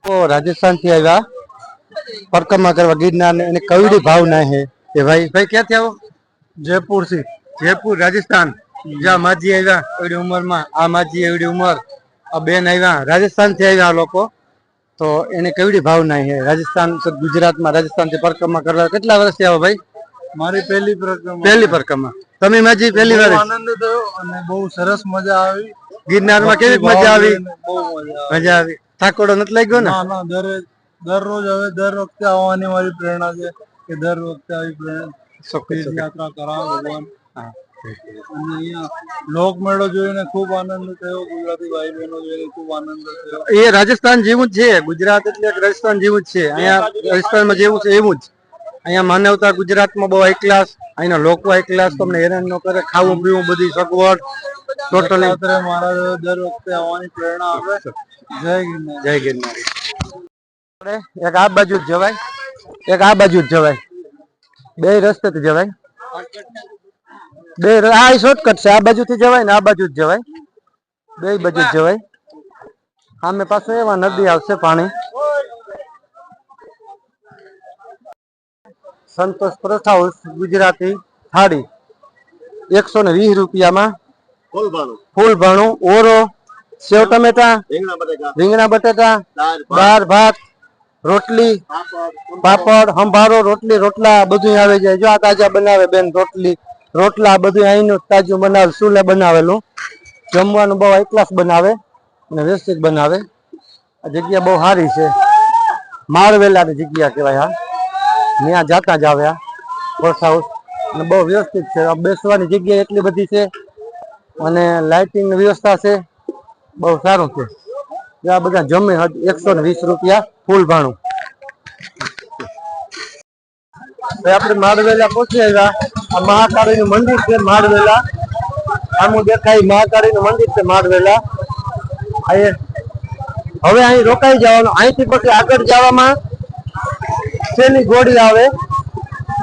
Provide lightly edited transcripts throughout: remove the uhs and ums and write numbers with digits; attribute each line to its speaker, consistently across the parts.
Speaker 1: राजस्थान થી આવ્યા પરકમા કરવા ગિરનાર ને અને કવડી ભાવના હે કે ભાઈ ક્યાંથી આવો? જયપુર થી. જયપુર રાજસ્થાન. જ્યાં માજી આવ્યા એવડી ઉંમરમાં, આ માજી એવડી ઉંમર, આ બેન આવ્યા રાજસ્થાન થી આવ્યા લોકો. તો એને કેવડી ભાવના છે રાજસ્થાન ગુજરાતમાં રાજસ્થાન થી પરકમા કરવા કેટલા વર્ષથી આવો ભાઈ?
Speaker 2: મારી પહેલી પરિક્રમા.
Speaker 1: પહેલી પરિક્રમા. તમે માજી પહેલી વાર?
Speaker 2: આનંદ થયો અને બહુ સરસ મજા આવી.
Speaker 1: ગિરનારમાં કેવી મજા આવી?
Speaker 2: બહુ
Speaker 1: મજા આવી. થાકોડો નથી લાગ્યો ને?
Speaker 2: ના ના, દરરોજ હવે દર વખતે આવવાની મારી પ્રેરણા છે કે દર વખતે આવી યાત્રા કરાવે ભગવાન. અને અહીંયા લોકમેળો જોઈને ખૂબ આનંદ થયો. ગુજરાતી ભાઈ બહેનો જોઈને ખૂબ આનંદ થયો.
Speaker 1: એ રાજસ્થાન જેવું જ છે. ગુજરાત એટલે રાજસ્થાન જેવું જ છે. અહીંયા રાજસ્થાનમાં જેવું છે એવું જ. અહીંયા માનવતા ગુજરાતમાં બહુ હાઈ ક્લાસ. અહીંના લોકો હાઈ ક્લાસ. તમને હેરાન ન કરે. ખાવું પીવું બધી સગવડ ટોટલી.
Speaker 2: મારા દર વખતે આવવાની પ્રેરણા આપે. જય ગિરનાર.
Speaker 1: જય ગિરનાર. એક આ બાજુ જ જવાય, એક આ બાજુ જ જવાય. બે રસ્તેથી જવાય. બે આ શોર્ટકટ છે. આ બાજુથી જવાય ને આ બાજુ જ જવાય. બે બાજુ જ જવાય. સામે પાછું એવા નદી આવશે પાણી. સંતોષ પરોઠા હાઉસ ગુજરાતી થાળી 120 રૂપિયામાં ફૂલ ભાણું, ઓરો, સેવ ટમેટા, રીંગણા બટેટા, દાળ ભાત, રોટલી, પાપડ, સંભારો, રોટલી, રોટલા બધું આવી જાય. જો આ તાજા બનાવે બેન રોટલી રોટલા બધું અહીંનું તાજું બનાવે, ચૂલે બનાવેલું. જમવાનું બહુ હાઈ ક્લાસ બનાવે અને વ્યવસ્થિત બનાવે. આ જગ્યા બહુ સારી છે. માળવેલાની જગ્યા કહેવાય. ત્યાં જાતા જ આવ્યા ગોસ્ટ હાઉસ અને બહુ વ્યવસ્થિત છે. બેસવાની જગ્યા એટલી બધી છે અને લાઇટિંગની વ્યવસ્થા છે. બહુ સારું છે. આ બધા જમે 120 રૂપિયા ફૂલ ભાણું. આપણે માળવેલા પહોંચી આવ્યા. આ મહાકાળીનું મંદિર છે માળવેલા. આમું દેખાય મહાકાળીનું મંદિર છે માળવેલા. હવે અહીં રોકાઈ જવાનું. અહીંથી પછી આગળ જવામાં શેની ઘોડી આવે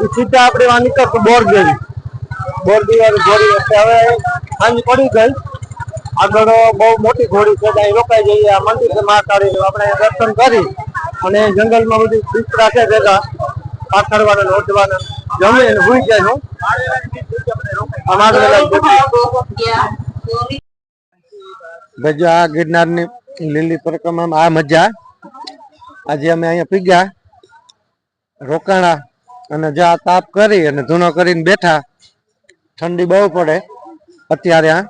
Speaker 1: એ સીધા આપણે આ નીકળતું બોરદેવી વાળી ઘોડી. હવે સાંજ પડી ગઈ. આગળ બહુ મોટી ઘોડી છે. અહીં રોકાઈ જઈએ. આ મંદિર છે મહાકાળીનું. આપણે દર્શન કરી અને જંગલમાં બધું બિસ્તરા છે ભેગા પાથરવાના ઓઢવાના જમે અને ભૂઈ જાય. ભાઈ આ ગિરનારની લીલી પરિક્રમામાં આ મજા. આજે અમે અહીંયા પીગ્યા, રોકાણા અને જ્યાં તાપ કરી અને ધૂનો કરીને બેઠા. ઠંડી બહુ પડે અત્યારે. આ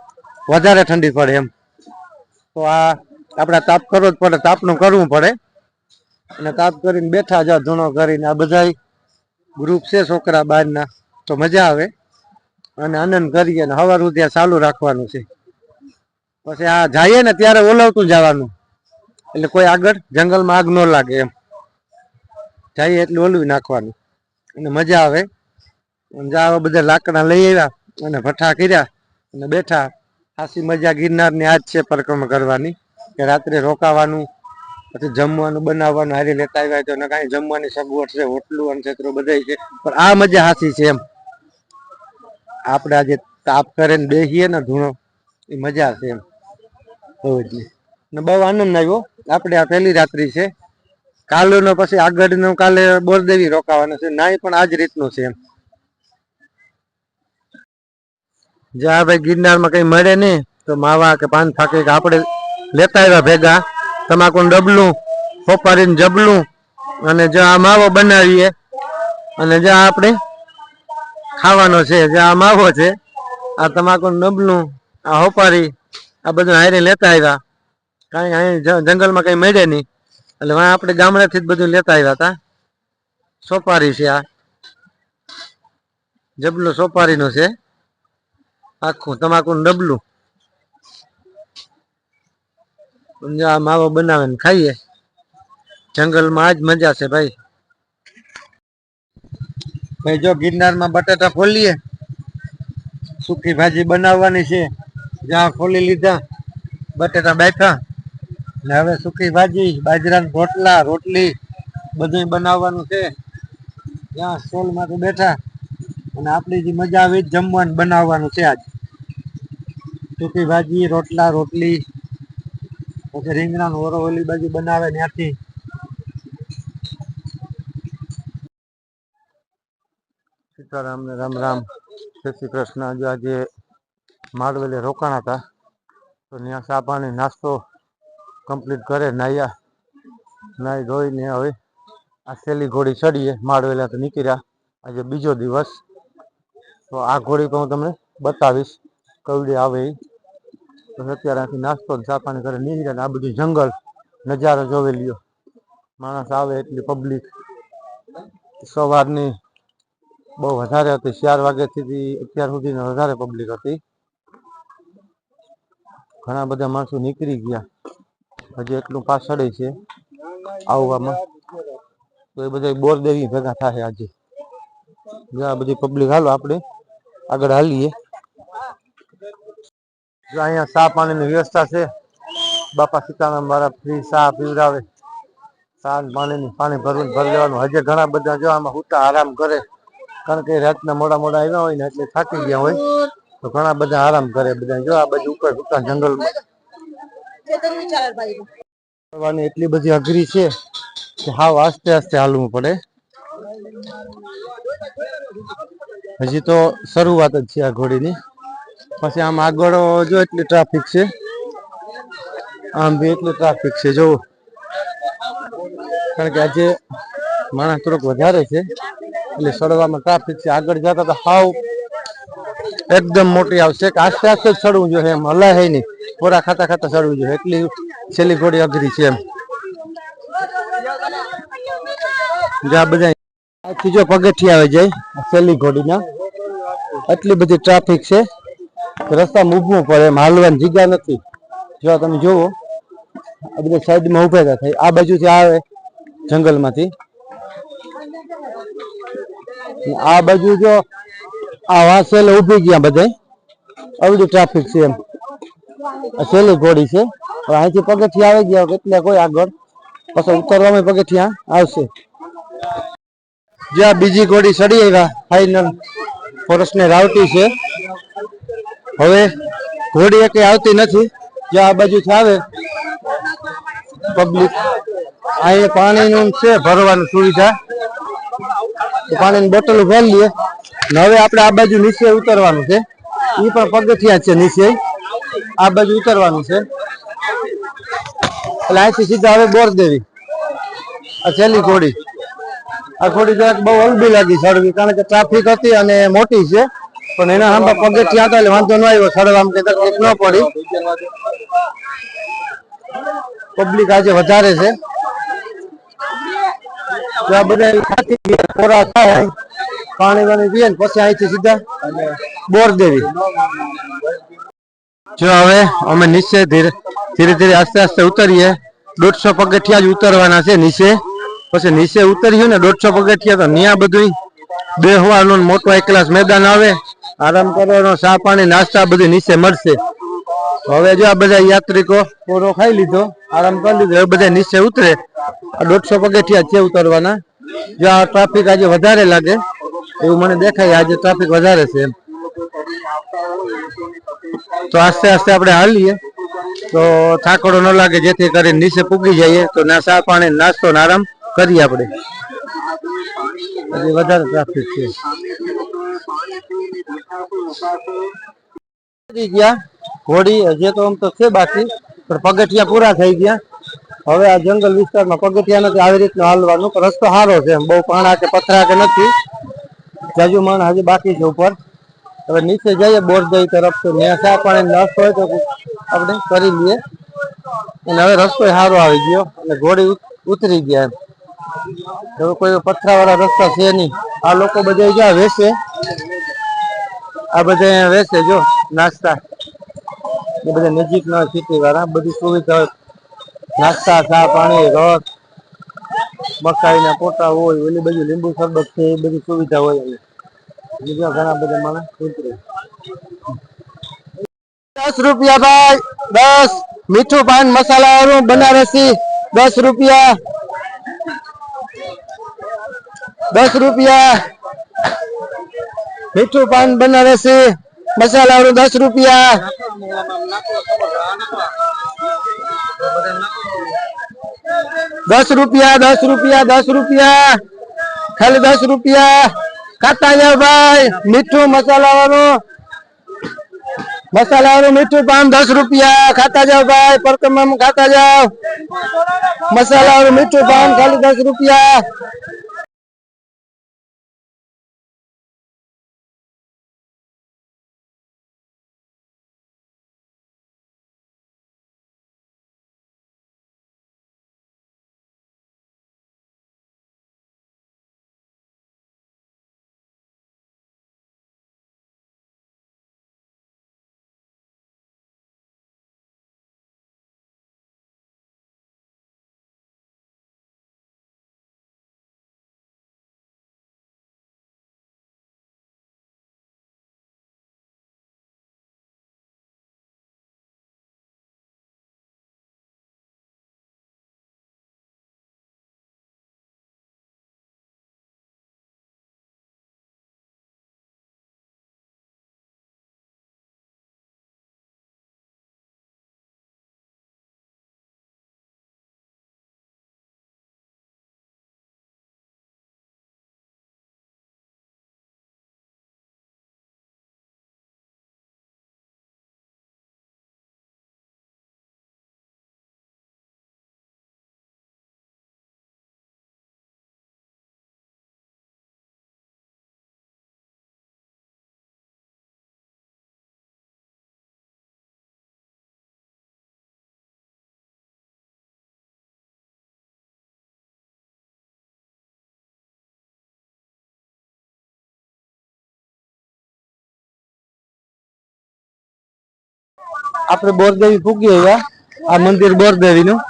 Speaker 1: વધારે ઠંડી પડે એમ. તો આ આપણે તાપ કરવો જ પડે. તાપનું કરવું પડે અને તાપ કરીને બેઠા જ્યાં ધૂનો કરીને. આ બધા ગ્રુપ છે છોકરા બહારના. તો મજા આવે અને આનંદ કરીએ અને સવાર સુધી ચાલુ રાખવાનું છે. પછી આ જઈએ ને ત્યારે ઓલવતું જવાનું એટલે કોઈ આગળ જંગલમાં આગ ન લાગે એમ. જઈએ એટલે ઓલવી નાખવાનું અને મજા આવે. આવા બધા લાકડા લઈ આવ્યા અને ભઠ્ઠા કર્યા અને બેઠા. ખાસી મજા ગિરનારની આજ છે પરિક્રમા કરવાની કે રાત્રે રોકાવાનું, પછી જમવાનું બનાવવાનું હારી લેતા આવ્યા. તો કાંઈ જમવાની સગવડ છે, હોટલું અને ક્ષેત્રો બધા છે. પણ આ મજા હાસી છે એમ. આપણે આજે તાપ કરે ને બેસીએ ને ધૂણો એ મજા છે એમ. બહુ આનંદ આવ્યો. આપણે આ પહેલી રાત્રિ છે. કાલનો પછી આગળનું કાલે બોરદેવી રોકાવાનું છે. નાય પણ આજ રીતનું છે એમ. જ્યાં ભાઈ ગિરનારમાં કઈ મળે નહીં તો માવા કે પાન ફાકે કે આપણે લેતા આવ્યા ભેગા. તમાકુનું ડબલું, સોપારીનું જબલું અને જ્યાં આ માવો બનાવીએ અને જ્યાં આપણે ખાવાનો છે. જ્યાં આ માવો છે, આ તમાકુનું ડબલું, આ સોપારી, આ બધું હારે લેતા આવ્યા. કાંઈ અહીં જંગલમાં કઈ મળે નહીં એટલે આપણે ગામડેથી જ બધું લેતા આવ્યા હતા. સોપારી છે. આ જબલું સોપારીનું છે. આખું તમાકુનું ડબલું. આ માવો બનાવે ને ખાઈએ. જંગલમાં આજ મજા છે ભાઈ. ભાઈ જો ગિરનારમાં બટાટા ફોલીએ. સૂકી ભાજી બનાવવાની છે. જ્યાં ફોલી લીધા બટાટા બાફા ને હવે સૂકી ભાજી, બાજરાના રોટલા, રોટલી બધું બનાવવાનું છે. જ્યાં સ્ટોલમાં બેઠા અને આપણી જે મજા આવી જમવાનું બનાવવાનું છે. આજ સૂકી ભાજી, રોટલા, રોટલી, પછી રીંગણાનો ઓરો ઓલી બાજુ બનાવે ત્યાંથી સીતારામ ને રામ રામ, જય શ્રી કૃષ્ણ. જો આજે માળવેલે રોકાણા હતા તો ત્યાં ચા પાણી નાસ્તો કમ્પ્લીટ કરે, નાહી ધોઈને હવે આ છેલ્લી ઘોડી ચડીએ. માળવેલા તો નીકળ્યા, આજે બીજો દિવસ. તો આ ઘોડી પણ હું તમને બતાવીશ કવડી આવે એ. તો અત્યારે આથી નાસ્તો ચા પાણી કરે નીકળ્યા. આ બધું જંગલ નજારો જોવે લ્યો. માણસ આવે એટલી પબ્લિક સવારની બહુ વધારે હતી. 4 વાગ્યાથી અત્યાર સુધી વધારે પબ્લિક હતી. ઘણા બધા માણસો નીકળી ગયા, હજી એટલું પાછળ છે આવવામાં. તો એ બધા બોરદેવી ભેગા થાય આજે. જ્યાં બધી પબ્લિક. હાલો આપણે આગળ હાલીએ. જો અહીંયા ચા પાણીની વ્યવસ્થા છે. બાપા સીતારામ વાળા ફ્રી ચા પીવડાવે. ચા પાણી ભરી લેવાનું. હજે ઘણા બધા જો આમાં હુતા આરામ કરે, કારણ કે રાતના મોડા આવ્યા હોય ને એટલે થાકી ગયા હોય. તો ઘણા બધા આરામ કરે. બધા જો આ બાજુ ઉપર હુતા જંગલમાં. એટલી બધી અઘરી છે કે હાવ આસ્તે આસ્તે હાલવું પડે. હજી તો શરૂઆત જ છે આ ઘોડીની. પછી આમ આગળ જો એટલી ટ્રાફિક છે, આમ બી એટલી ટ્રાફિક છે જો. કારણ કે આજે માણસ થોડોક વધારે છે એટલે સડવામાં ટ્રાફિક છે. આગળ જતા તો હાવ એકદમ મોટી આવશે. આસ્તે આસ્તે જ ચડવું જોઈએ, એમ હલાય નહીં. પોરા ખાતા ખાતા ચડવું જોઈએ. એટલી છેલ્લી ઘોડી અઘરી છે એમ. જ્યાં બધા આથી જો પગથિયા આવી જાય છેલ્લી ઘોડીના. એટલી બધી ટ્રાફિક છે, રસ્તામાં ઊભવું પડે, એમ હાલવાની જગ્યા નથી. જો તમે જોવો આ બધા સાઈડમાં ઉભા થાય. આ બાજુથી આવે જંગલમાંથી. આ બાજુ જો આ વાસેલે ઉભી ગયા બધા. આવડી ટ્રાફિક છે એમ. આ છેલ્લી ઘોડી છે. અહીંથી પગથિયા આવી ગયા એટલે કોઈ આગળ પછી ઉતરવામાં પગથિયા આવશે. જ્યાં બીજી ઘોડી ચડી આવ્યા ફાઈનલ. ફોરેસ્ટને રાવટી છે. હવે ઘોડી એકે આવતી નથી. જ્યાં આ બાજુથી આવે પબ્લિક. અહીંયા પાણીનું છે ભરવાનું સુવિધા. પાણીની બોટલ ભરી લઈએ. હવે આપણે આ બાજુ નીચે ઉતરવાનું છે. એ પણ પગથિયા છે નીચે. આ બાજુ ઉતરવાનું છે એટલે અહીંથી સીધા હવે બોરદેવી. આ છેલ્લી ઘોડી. આ ઘોડી જરાક બહુ અલબી લાગી ચડવી, કારણ કે ટ્રાફિક હતી અને મોટી છે. પણ એના સામે પગથિયા હતા એટલે વાંધો ન આવ્યો ચડવામાં, કે તકલીફ ન પડી. પબ્લિક આજે વધારે છે. આ બધા પોરા થાય, પાણી વાણી પીએ ને પછી અહીંથી સીધા બોરદેવી. જો હવે અમે નીચે ધીરે ધીરે આસ્તે આસ્તે ઉતરીએ. 150 પગથિયા જ ઉતરવાના છે નીચે. પછી નીચે ઉતર્યું ને 150 પગથિયા, તો ત્યાં બધું બેહવાનું મોટો એક ક્લાસ મેદાન આવે, આરામ કરવાનો, ચા પાણી નાસ્તા બધું નીચે મળશે. હવે જો આ બધા યાત્રિકો પોરો ખાઈ લીધો, આરામ કરી લીધો. હવે બધા નીચે ઉતરે. 150 પગથિયા છે ઉતરવાના. જો આ ટ્રાફિક આજે વધારે લાગે એવું મને દેખાય. આજે ટ્રાફિક વધારે છે એમ. તો આસ્તે આસ્તે આપણે હાલીએ તો થાકડો ન લાગે, જેથી કરીને નીચે પૂગી જઈએ તો ચા પાણી નાસ્તો ને આરામ કરીએ આપણે. હજી વધારે ટ્રાફિક છે. ઘોડી હજી તો આમ તો છે બાકી, પણ પગથિયા પૂરા થઈ ગયા. હવે આ જંગલ વિસ્તારમાં પગથિયા નથી, આવી રીતનું હાલવાનું. રસ્તો સારો છે એમ, બહુ પાણા કે પથરા કે નથી. જાજુ માણસ હજી બાકી છે ઉપર. હવે નીચે જઈએ બોરદેવી તરફ, તો ત્યાં ચા પાણી નાસ્તો હોય તો આપણે કરી લઈએ. અને હવે રસ્તો સારો આવી ગયો અને ઘોડી ઉતરી ગયા એમ. હવે કોઈ પથરા વાળા રસ્તા છે નહીં. આ લોકો બધા જ્યાં વેચે, આ બધા વેચે જો નાસ્તા. એ બધા નજીક ના સિટી વાળા બધી સુવિધા, નાસ્તા, ચા પાણી, રસ, મકાઈ ના પોટા હોય, ઓલી બધું લીંબુ શરબત છે, એ બધી સુવિધા હોય. બીજા ઘણા બધા માણસ ઉતરે. 10 રૂપિયા ભાઈ, 10. મીઠું પાન મસાલા વાળું બનારસી 10 રૂપિયા. 10 રૂપિયા. મીઠું પાન બનારસી મસાલા વાળું 10 રૂપિયા. 10 રૂપિયા, 10 રૂપિયા, 10 રૂપિયા, ખાલી 10 રૂપિયા. ખાતા જાવ ભાઈ, મીઠું મસાલા વાળું મીઠું પાન 10 રૂપિયા. ખાતા જાવ ભાઈ, પરકમમ ખાતા જાવ. મસાલા વાળું મીઠું પાન ખાલી 10 રૂપિયા. આપણે બોરદેવી પૂગી આવ્યા. આ મંદિર બોરદેવીનું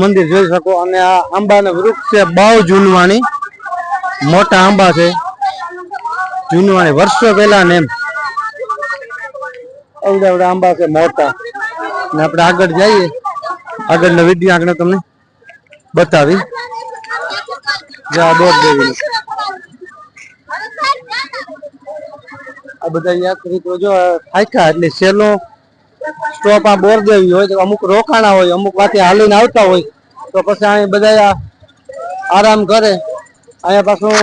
Speaker 1: મંદિર જોઈ શકો. અને આ આંબાનું વૃક્ષ છે બહુ જૂનવાણી, મોટા આંબા છે, જૂનવાણી વર્ષો પહેલા ને એમ એવડા આંબા છે મોટા. ને આપણે આગળ જઈએ, આગળનો વિડીયો આગળ તમને બતાવી. બોરદેવી આ બધા યાત્રિકો જો થાક્યા એટલે છેલ્લો સ્ટોપ આ બોરદેવી હોય તો અમુક રોકાણા હોય, અમુક વાતે હાલીને આવતા હોય તો પછી અહીં બધા આરામ કરે. અહીંયા પાછું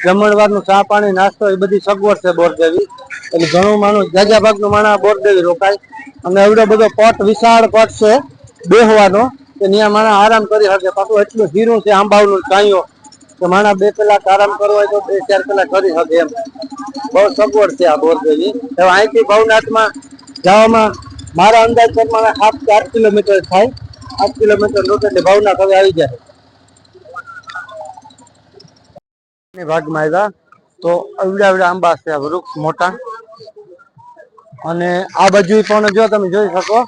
Speaker 1: જમણવારનું ચા પાણી નાસ્તો એ બધી સગવડ છે બોરદેવી. એટલે ઘણું માણસ જાજા ભાગનું માણસ બોરદેવી રોકાય. અને એવડો બધો પટ, વિશાળ પટ છે બેહવાનો કે ત્યાં માણસ આરામ કરી શકે. પાછું એટલું ધીરું છે આંબાવનું ચાઈઓ કે માણસ 2 કલાક આરામ કરવો હોય તો 2-4 કલાક કરી શકે એમ. બહુ સગવડ છે આ બોરદેવી. હવે અહીંથી ભવનાથમાં જવામાં મારા અંદાજ પ્રમાણે 7 કે 8 કિલોમીટર થાય. 8 કિલોમીટર લોટ એટલે ભવનાથ હવે આવી જાય. ભાગમાં આવ્યા તો અવડા આંબા છે, આ વૃક્ષ મોટા. અને આ બાજુ પણ જો તમે જોઈ શકો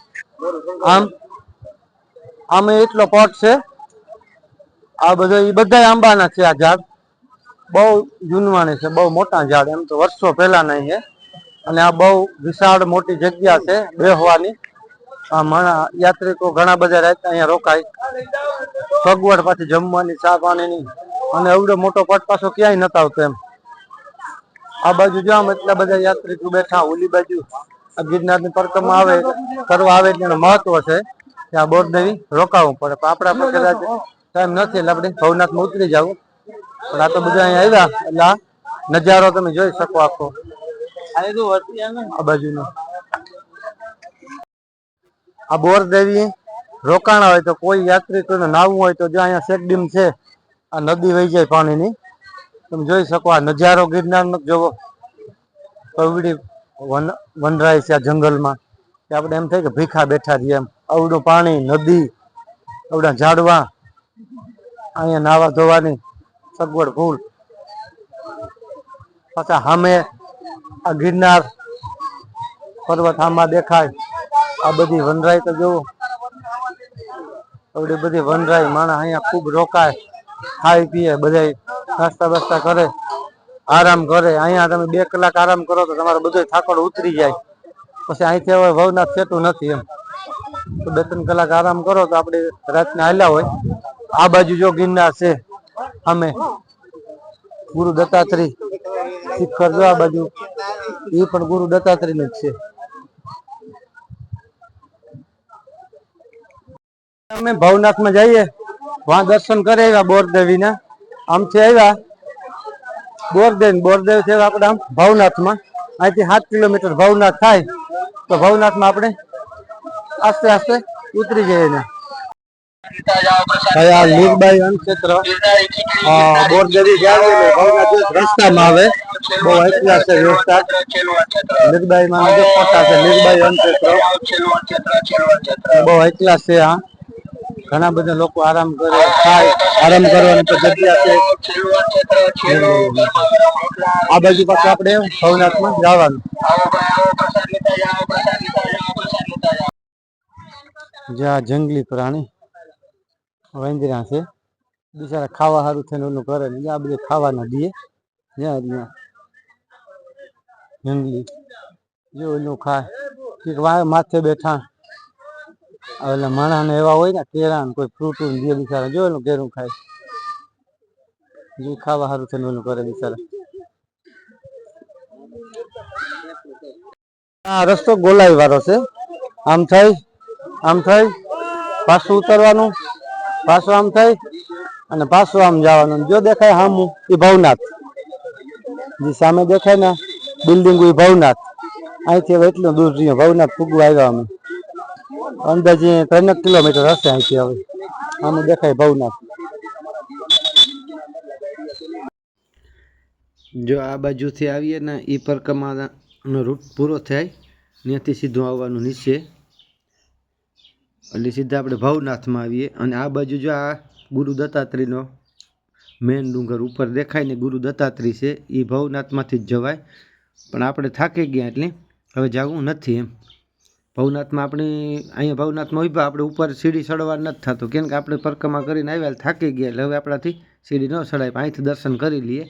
Speaker 1: આમ એટલો પટ છે. આ બધા આંબાના છે. આ ઝાડ બહુ જૂનવાણી છે, બહુ મોટા ઝાડ, એમ તો વર્ષો પહેલાના છે. અને આ બહુ વિશાળ મોટી જગ્યા છે બેહવાની. આ યાત્રિકો ઘણા બધા રહેતા અહીંયા રોકાય. સગવડ પાછી જમવાની, ચા પાણીની. અને એવડો મોટો પટ પાછો ક્યાંય નતો આવતો એમ. આ બાજુ જો આમ એટલા બધા યાત્રિકો બેઠા. ઓલી બાજુ આ ગિરનારની પરિક્રમા કરવા આવે એટલે એનું મહત્વ છે કે આ બોરદેવી રોકાવું પડે. પણ આપણા પર કદાચ ટાઈમ નથી એટલે આપણે ભવનાથમાં ઉતરી જવું. પણ આ તો બધા અહીંયા આવ્યા એટલે આ નજારો તમે જોઈ શકો આખો આ બાજુનો. આ બોરદેવી રોકાણા હોય તો કોઈ યાત્રિકોને નાહવું હોય તો જો અહીંયા શેકડીમ છે, આ નદી વહી જાય પાણીની. તમે જોઈ શકો આ નજારો ગિરનારનો જોવો. કવડી વનરાય છે આ જંગલમાં કે આપણે એમ થાય કે ભીખા બેઠા રહીએ એમ. અવડું પાણી, નદી, અવડા ઝાડવા, અહીંયા નાવા ધોવાની સગવડ ફૂલ. પાછા સામે આ ગિરનાર પર્વત આમાં દેખાય. આ બધી વનરાય તો જોવો, આવડી બધી વનરાય. માણસ અહીંયા ખૂબ રોકાય, ખાય પીએ, બધા નાસ્તા બાસ્તા કરે, આરામ કરે. અહીંયા તમે 2 કલાક આરામ કરો તો તમારો બધો થાકડો ઉતરી જાય. પછી અહીંથી હવે ભવનાથ સેતું નથી એમ. તો 2-3 કલાક આરામ કરો તો આપણે રાતને હાલ્યા હોય. આ બાજુ જો ગિરનાર છે અમે ગુરુ દત્તાત્રેય શિખર જો આ બાજુ, એ પણ ગુરુ દત્તાત્રેય જ છે. અમે ભવનાથમાં જઈએ, વહાં દર્શન કરે આવ્યા બોરદેવીના. આમથી આવ્યા બોરદેવ છે આપણે આમ ભવનાથમાં, અહીંથી 7 કિલોમીટર ભવનાથ થાય, તો ભવનાથમાં આપણે આસ્તે આસ્તે ઉતરી જઈએ ને. આ લીરબાઈ અન્નક્ષેત્ર બોરદેવી જાય ભવનાથ રસ્તામાં આવે, બહુ હાઈ છે વ્યવસ્થા. લીરબાઈ માં જો ફોટા છે, લીરબાઈ અન્નક્ષેત્ર બહુ હાઈ ક્લાસ છે. આ ઘણા બધા લોકો આરામ કરે, ખાય, આરામ કરવાની તો જગ્યા છે. આ બાજુ પાછું આપણે ભવનાથમાં જવાનું. જ્યાં જંગલી પ્રાણી વાંદરા છે, બિચારા ખાવા સારું થઈને ઓલું કરે ને, આ બધું ખાવાના દે. જ્યાં જંગલી જો ઓલું ખાય, માથે બેઠા એટલે માણસ એવા હોય ને કેળા ને કોઈ ફ્રૂટ દે બિચારા, જો એનું કેળું ખાય, જે ખાવા સારું થઈને ઓલું કરે બિચારા. આ રસ્તો ગોલાઈ વાળો છે, આમ થઈ પાછું ઉતરવાનું, પાછું આમ થઈ અને પાછું આમ જવાનું. જો દેખાય સામું એ ભવનાથ, જે સામે દેખાય ને બિલ્ડિંગ એ ભવનાથ. અહીંથી હવે એટલું દૂર જોઈએ, ભવનાથ પૂગવા આવ્યા અમે. અંદાજે 3 કિલોમીટર હશે અહીંથી. હવે આમે દેખાય ભવનાથ. જો આ બાજુથી આવીએ ને એ પરિક્રમાનો રૂટ પૂરો થાય, ત્યાંથી સીધું આવવાનું નીચે, એટલે સીધા આપણે ભવનાથમાં આવીએ. અને આ બાજુ જો આ ગુરુ દત્તાત્રેયનો મેન ડુંગર ઉપર દેખાય ને, ગુરુ દત્તાત્રેય છે, એ ભવનાથમાંથી જ જવાય. પણ આપણે થાકી ગયા એટલે હવે જવું નથી એમ. ભવનાથમાં આપણે અહીંયા ભવનાથમાં ઉભા, આપણે ઉપર સીડી ચડવા નથી થતું, કેમ કે આપણે પરિક્રમા કરીને આવ્યા થાકી ગયા, એટલે હવે આપણાથી સીડી ન ચડાય. અહીંથી દર્શન કરી લઈએ